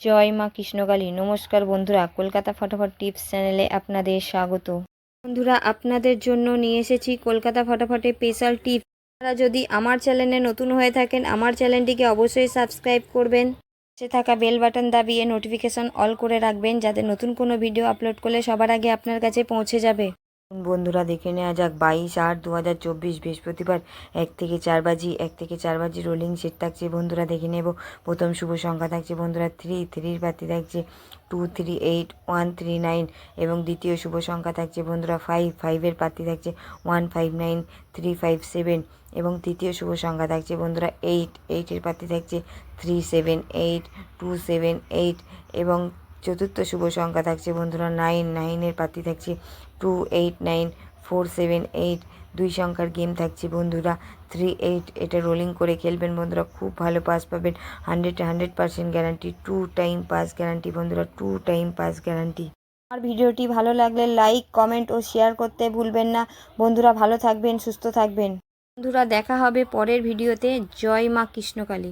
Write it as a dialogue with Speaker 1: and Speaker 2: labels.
Speaker 1: জয় মা কৃষ্ণকালী। নমস্কার বন্ধুরা, কলকাতা ফটাফট টিপস চ্যানেলে আপনাদের স্বাগত। বন্ধুরা, আপনাদের জন্য নিয়ে এসেছি কলকাতা ফটাফটে স্পেশাল টিপস। আপনারা যদি আমার চ্যানেলে নতুন হয়ে থাকেন, আমার চ্যানেলটিকে অবশ্যই সাবস্ক্রাইব করবেন। পাশে থাকা বেল বাটন দাবিয়ে নোটিফিকেশন অল করে রাখবেন, যাতে নতুন কোনো ভিডিও আপলোড করলে সবার আগে আপনার কাছে পৌঁছে যাবে। বন্ধুরা, দেখে নেওয়া যাক 22/8/2024 বৃহস্পতিবার 1 থেকে 4 বাজি রোলিং সেট থাকছে। বন্ধুরা দেখে নেব। প্রথম শুভ সংখ্যা থাকছে বন্ধুরা 3 পাতি থাকছে 238 139 এবং দ্বিতীয় শুভ সংখ্যা থাকছে বন্ধুরা 5 পাতি থাকছে 159357 এবং তৃতীয় শুভ সংখ্যা থাকছে বন্ধুরা 8 পাতি থাকছে 378278 এবং চতুর্থ শুভ সংখ্যা থাকছে বন্ধুরা 9 পাতি থাকছে 289478। দুই সংখ্যার গেম থাকছে বন্ধুরা 38। এটা রোলিং করে খেলবেন বন্ধুরা, খুব ভালো পাস পাবেন। 100% গ্যারান্টি, 2 টাইম পাস গ্যারান্টি বন্ধুরা, 2 টাইম পাস গ্যারান্টি। আমার ভিডিওটি ভালো লাগলে লাইক, কমেন্ট ও শেয়ার করতে ভুলবেন না। বন্ধুরা ভালো থাকবেন, সুস্থ থাকবেন। বন্ধুরা দেখা হবে পরের ভিডিওতে। জয় মা কৃষ্ণকালী।